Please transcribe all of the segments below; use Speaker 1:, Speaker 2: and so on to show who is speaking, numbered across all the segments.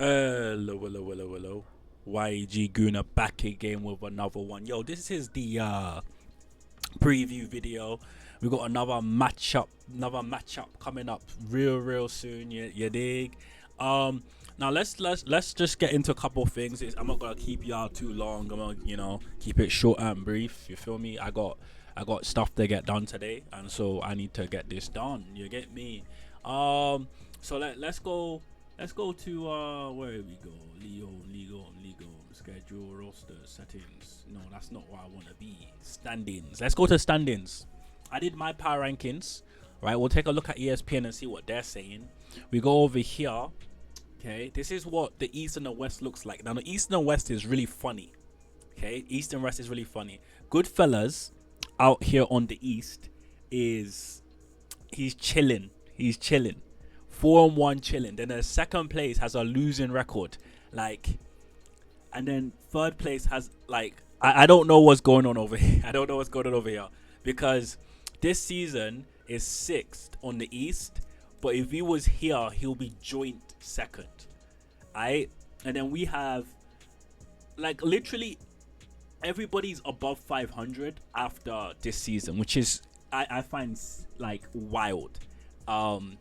Speaker 1: Hello. Yeggooner back again with another one. Yo, this is the preview video. We got another matchup coming up real soon. You dig? Now let's just get into a couple of things. I'm not gonna keep y'all too long. I'm gonna keep it short and brief. You feel me? I got stuff to get done today, and so I need to get this done. You get me? So let's go to where we go. Lego schedule, roster, settings. No, that's not where I want to be. Standings. Let's go to standings. I did my power rankings. Right, we'll take a look at ESPN and see what they're saying. We go over here. Okay, this is what the East and the West looks like. Now the East and the West is really funny. Okay, East and West is really funny. Goodfellas out here on the East he's chilling. He's chilling. 4-1 chilling. Then the second place has a losing record. And then third place has I don't know what's going on over here. I don't know what's going on over here. Because this season is 6th on the East. But if he was here, he'll be joint second. And then we have literally everybody's above 500 after this season, which is I find wild. And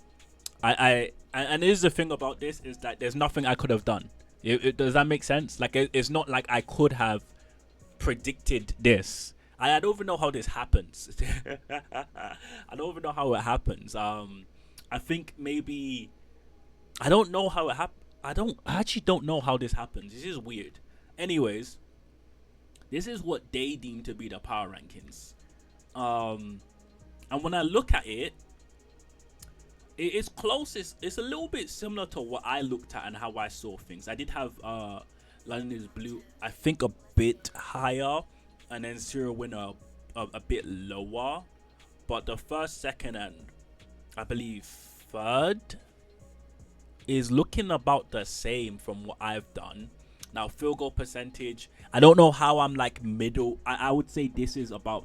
Speaker 1: here's the thing about this is that there's nothing I could have done. Does that make sense? It's not like I could have predicted this. I don't even know how this happens. I don't even know how it happens. I think maybe I don't know how it happened. I actually don't know how this happens. This is weird. Anyways, this is what they deem to be the power rankings. And when I look at it, it's close. It's a little bit similar to what I looked at and how I saw things. I did have London is Blue, I think, a bit higher, and then Serial Winner a bit lower. But the first, second, and I believe third is looking about the same from what I've done. Now, field goal percentage, I don't know how I'm middle. I would say this is about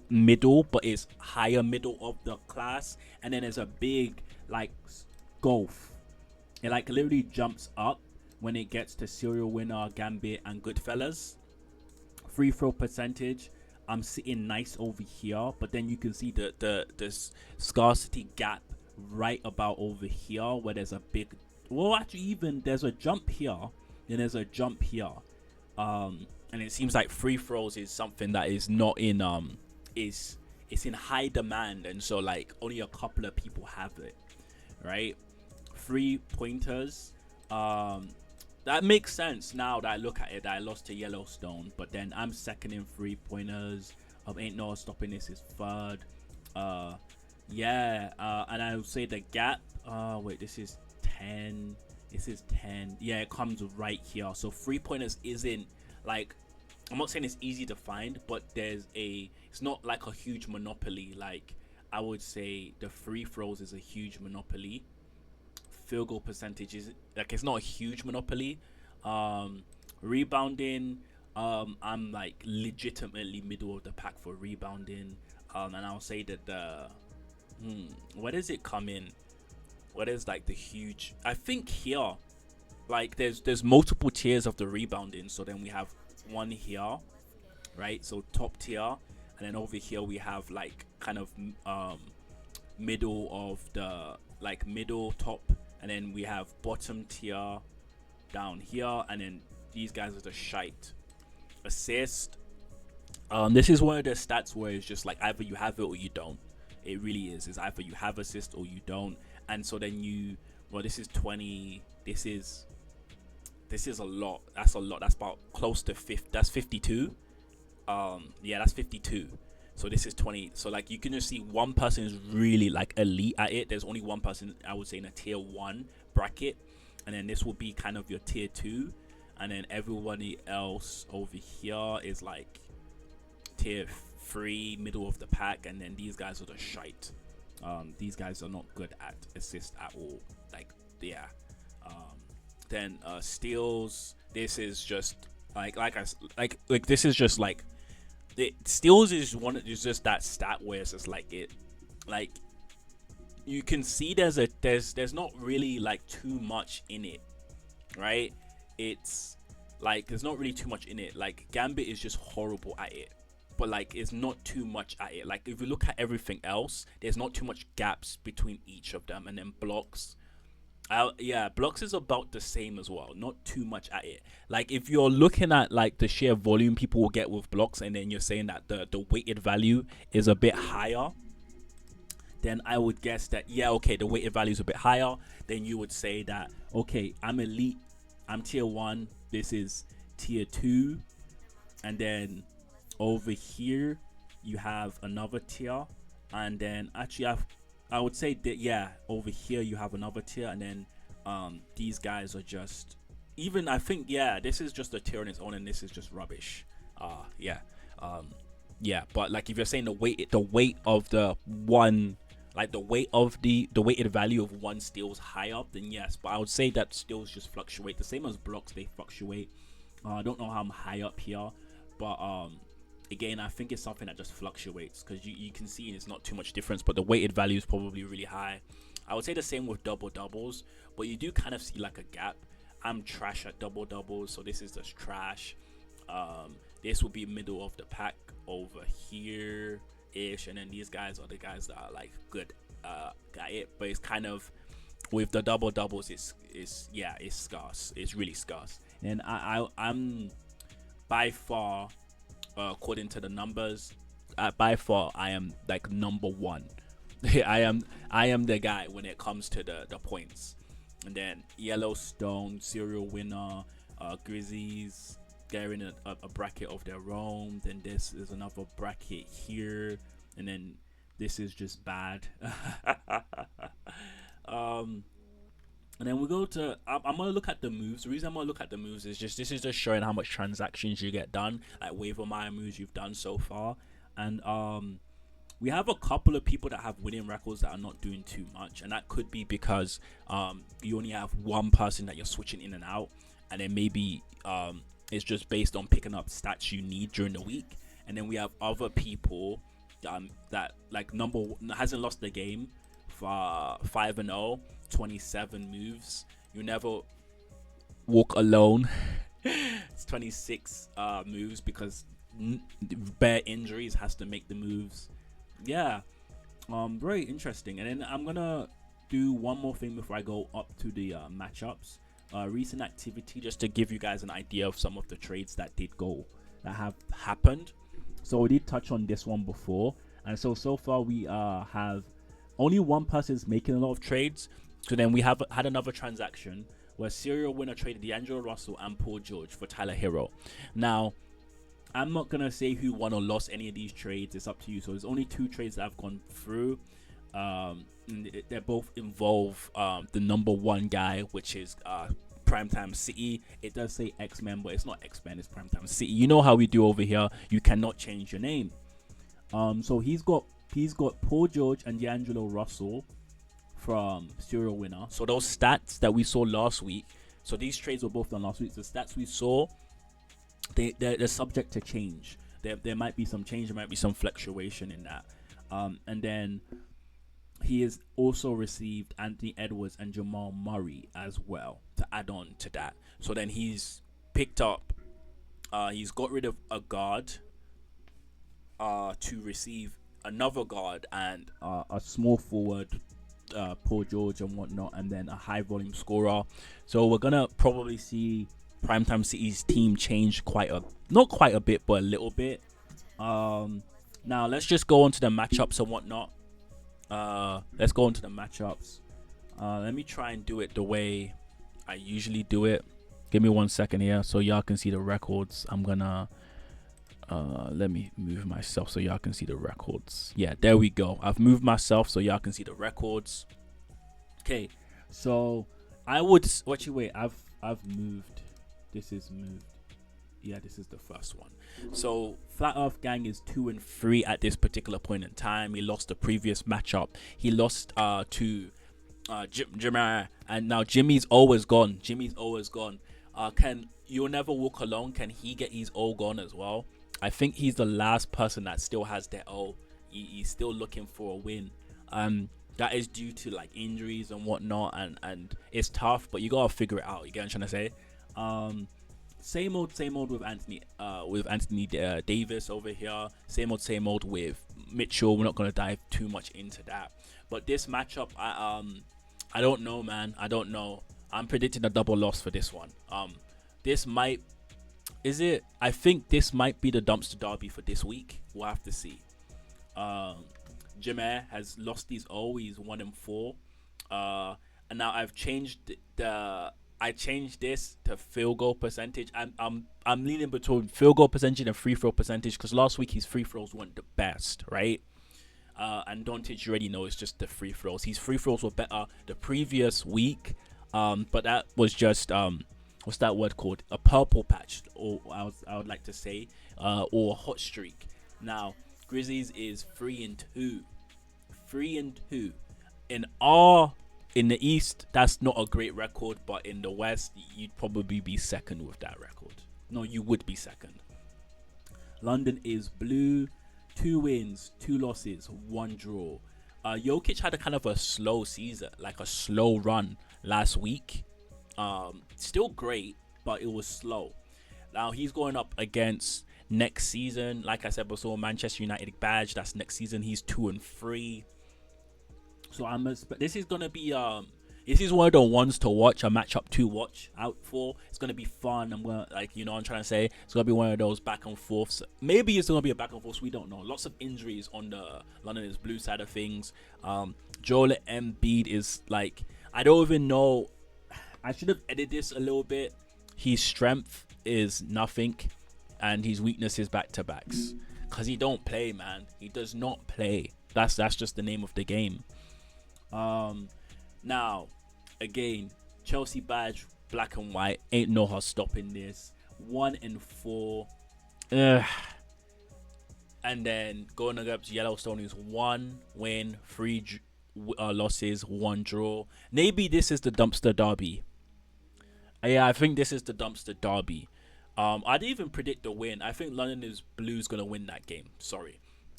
Speaker 1: middle, but it's higher middle of the class. And then there's a big gulf. It literally jumps up when it gets to Serial Winner, Gambit, and Goodfellas. Free throw percentage, I'm sitting nice over here, but then you can see the scarcity gap right about over here where there's a big, well, actually even there's a jump here, then there's a jump here, and it seems like free throws is something that is not in it's in high demand, and so only a couple of people have it, right? 3-pointers, that makes sense now that I look at it, that I lost to Yellowstone, but then I'm second in 3-pointers. Ain't no stopping this is third. And I would say the gap, wait, this is 10. This is 10. Yeah, it comes right here. So 3-pointers isn't I'm not saying it's easy to find, but it's not a huge monopoly. I would say the free throws is a huge monopoly. Field goal percentage is it's not a huge monopoly. Rebounding, I'm legitimately middle of the pack for rebounding. And I'll say that where does it come in? What is the huge? I think here, there's multiple tiers of the rebounding. So then we have one here, right? So top tier, and then over here we have kind of middle of the middle top. And then we have bottom tier down here, and then these guys are the shite. Assist. This is one of the stats where it's just either you have it or you don't. It really is. It's either you have assist or you don't. And so then this is 20. This is a lot. That's a lot. That's about close to 50. That's 52. Yeah, that's 52. So this is 20. So you can just see one person is really elite at it. There's only one person I would say in a tier 1 bracket, and then this will be kind of your tier 2, and then everybody else over here is tier 3, middle of the pack, and then these guys are the shite. These guys are not good at assist at all. Then steals. This is just this is just steals is just that stat where it's just you can see there's not really too much in it. right? It's like there's not really too much in it. Like Gambit is just horrible at it, but like it's not too much at it. Like if you look at everything else, there's not too much gaps between each of them. And then blocks, yeah, blocks is about the same as well. Not too much at it. Like if you're looking at like the sheer volume people will get with blocks, and then you're saying that the weighted value is a bit higher, then I would guess that, yeah, okay, the weighted value is a bit higher. Then you would say that, okay, I'm elite, I'm tier 1, this is tier 2, and then over here you have another tier, and then actually I would say that, yeah, over here you have another tier, and then these guys are just, even I think, yeah, this is just a tier on its own, and this is just rubbish. Yeah, yeah, but like if you're saying the weight of the one, like the weight of the weighted value of one steals high up, then yes. But I would say that steals just fluctuate the same as blocks. They fluctuate. I don't know how I'm high up here, but again, I think it's something that just fluctuates, because you can see it's not too much difference, but the weighted value is probably really high. I would say the same with double doubles, but you do kind of see like a gap. I'm trash at double doubles, so this is just trash. This will be middle of the pack over here ish, and then these guys are the guys that are like good at it, but it's kind of, with the double doubles, it's yeah, it's scarce, it's really scarce. And I'm by far, according to the numbers, by far I am like number 1. I am the guy when it comes to the points. And then Yellowstone, serial winner, Grizzlies, they're in a bracket of their own. Then this is another bracket here, and then this is just bad. And then we go to, I'm gonna look at the moves. The reason I'm gonna look at the moves is just, this is just showing how much transactions you get done, like waiver Maya moves you've done so far. And we have a couple of people that have winning records that are not doing too much, and that could be because you only have one person that you're switching in and out, and then maybe it's just based on picking up stats you need during the week. And then we have other people that like hasn't lost the game for 5-0, 27 moves. You never walk alone. It's 26 moves, because bare injuries has to make the moves. Yeah, very interesting. And then I'm gonna do one more thing before I go up to the matchups. Recent activity, just to give you guys an idea of some of the trades that have happened. So we did touch on this one before, and so far we have only one person is making a lot of trades. So then we have had another transaction where serial winner traded D'Angelo Russell and Paul George for Tyler Hero. Now, I'm not gonna say who won or lost any of these trades. It's up to you. So there's only 2 trades that I've gone through. They both involve the number 1 guy, which is Primetime City. It does say X-Men, but it's not X-Men, it's Primetime City. You know how we do over here. You cannot change your name. So he's got Paul George and D'Angelo Russell from serial winner. So those stats that we saw last week, so these trades were both done last week. The stats we saw, they're subject to change. There might be some change, there might be some fluctuation in that. And then he has also received Anthony Edwards and Jamal Murray as well to add on to that. So then he's picked up, he's got rid of a guard to receive another guard and a small forward, Paul George and whatnot, and then a high volume scorer. So we're gonna probably see Primetime City's team change not quite a bit, but a little bit. Now let's just go on to the matchups and whatnot. Let's go into the matchups. Let me try and do it the way I usually do it. Give me 1 second here so y'all can see the records. I'm gonna let me move myself so y'all can see the records. Yeah, there we go. I've moved myself so y'all can see the records. Okay, so I would wait. I've moved. This is moved. Yeah, this is the first one. So Flat Earth Gang is 2-3 at this particular point in time. He lost the previous matchup. He lost to Jimmy, and now Jimmy's always gone. Can You'll Never Walk Alone? Can he get his O gone as well? I think he's the last person that still has their O. He's still looking for a win. that is due to like injuries and whatnot, and it's tough, but you gotta figure it out. You get what I'm trying to say? Same old with Anthony Davis over here. Same old with Mitchell. We're not gonna dive too much into that. But this matchup, I don't know, man. I don't know. I'm predicting a double loss for this one. This might I think this might be the dumpster derby for this week. We'll have to see. Jameer has lost his He's 1-4. And now I've changed I changed this to field goal percentage. I'm leaning between field goal percentage and free throw percentage, because last week his free throws weren't the best, right? And Doncic, you already know, it's just the free throws. His free throws were better the previous week, but that was just what's that word called? A purple patch, or I would like to say, or a hot streak. Now Grizzlies is 3-2, 3-2. In the East, that's not a great record, but in the West, you'd probably be second with that record. No, you would be second. London is blue, 2 wins, 2 losses, 1 draw. Jokic had a kind of a slow season, like a slow run last week. Still great, but it was slow. Now he's going up against next season. Like I said before, Manchester United badge. That's next season. He's 2-3. So this is gonna be this is one of the ones to watch, a matchup to watch out for. It's gonna be fun. I'm trying to say it's gonna be one of those back and forths. Maybe it's gonna be a back and forth. We don't know. Lots of injuries on the London is blue side of things. Joel Embiid is like, I don't even know. I should have edited this a little bit. His strength is nothing, and his weakness is back-to-backs. Cause he don't play, man. He does not play. That's just the name of the game. Now, again, Chelsea badge, black and white. Ain't no her stopping this. 1-4. And then going against Yellowstone is 1 win, 3 losses, 1 draw. Maybe this is the dumpster derby. Yeah, I think this is the dumpster derby. I didn't even predict the win. I think London is Blues gonna win that game. Sorry.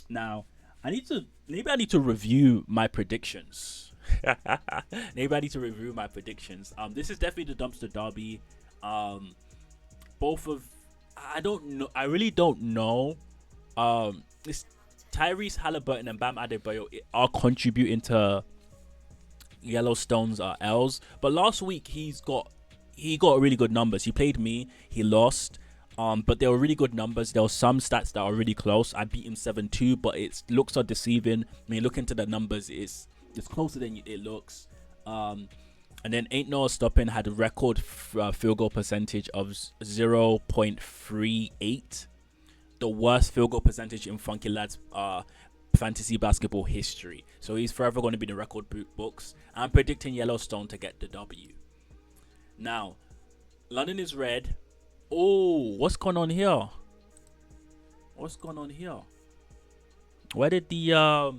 Speaker 1: Now, I need to review my predictions. Maybe I need to review my predictions. This is definitely the dumpster derby. I don't know. I really don't know. It's Tyrese Halliburton and Bam Adebayo are contributing to Yellowstone's L's. But last week he got really good numbers. He played me. He lost. But there were really good numbers. There were some stats that are really close. I beat him 7-2, but it looks are deceiving. When you look into the numbers, it's closer than it looks. And then Ain't No Stopping had a record field goal percentage of 0.38. The worst field goal percentage in Funky Lads fantasy basketball history. So he's forever going to be in the record books. I'm predicting Yellowstone to get the W. Now, London is red. Oh, what's going on here? What's going on here? Where did the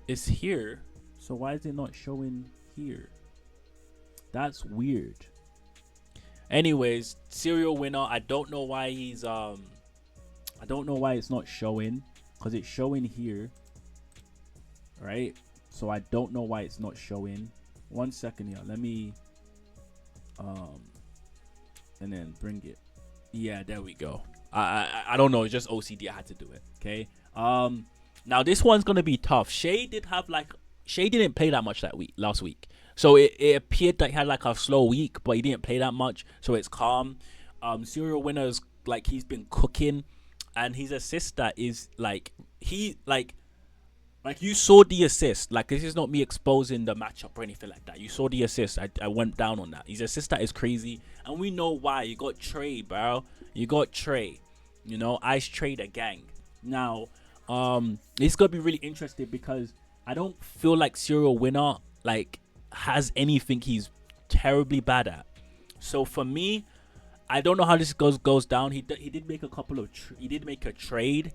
Speaker 1: it's here. So why is it not showing here? That's weird. Anyways, serial winner. I don't know why he's I don't know why it's not showing, because it's showing here, right? So I don't know why it's not showing. 1 second here. Let me and then bring it. Yeah, there we go. I don't know. It's just OCD. I had to do it. Okay. Now this one's gonna be tough. Shay didn't play that much last week. So it appeared that he had like a slow week, but he didn't play that much. So it's calm. Serial winners, like, he's been cooking, and his assist that is like you saw the assist. Like, this is not me exposing the matchup or anything like that. You saw the assist. I went down on that. His assist that is crazy, and we know why. You got Trey, bro. You got Trey. You know, Ice Trey the gang. Now, it's gonna be really interesting because I don't feel like Serial Winner like has anything he's terribly bad at. So for me, I don't know how this goes down. He did make a couple of he did make a trade,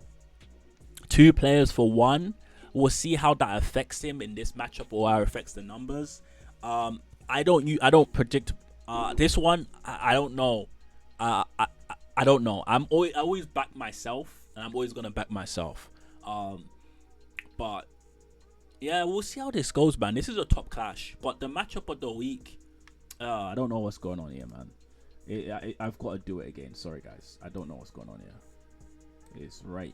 Speaker 1: 2 players for 1. We'll see how that affects him in this matchup, or how it affects the numbers. I don't predict this one. I don't know. I don't know. I always back myself, and I'm always gonna back myself. But Yeah, we'll see how this goes, man. This is a top clash, but the matchup of the week, I don't know what's going on here, man. I've got to do it again. Sorry, guys. I don't know what's going on here. It's right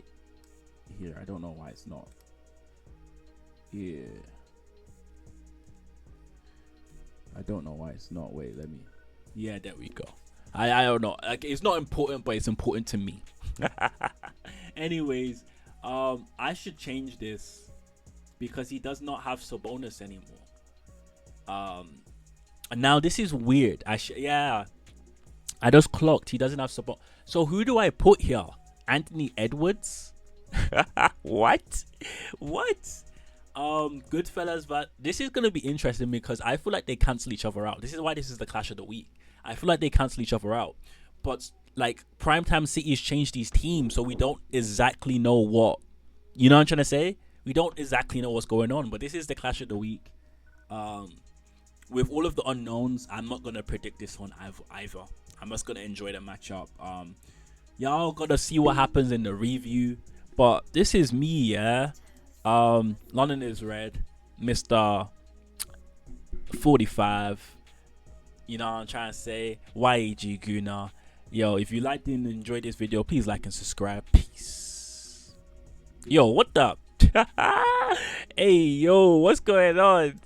Speaker 1: here. I don't know why it's not. Yeah. I don't know why it's not. Wait, let me. Yeah, there we go. I don't know. Like, it's not important, but it's important to me. Anyways, I should change this because he does not have Sabonis anymore. Now this is weird. Yeah. I just clocked. He doesn't have Sabonis. So who do I put here? Anthony Edwards? What? Goodfellas, but this is gonna be interesting because I feel like they cancel each other out. This is why this is the clash of the week. I feel like they cancel each other out, but like Primetime City's changed these teams, so we don't exactly know what. You know what I'm trying to say? We don't exactly know what's going on, but this is the clash of the week. With all of the unknowns, I'm not gonna predict this one either. I'm just gonna enjoy the matchup. Y'all gotta see what happens in the review, but this is me, yeah. London is red, Mr. 45. You know what I'm trying to say? yeggooner. Yo, if you liked and enjoyed this video, please like and subscribe. Peace. Yo, what up? Hey, yo, what's going on?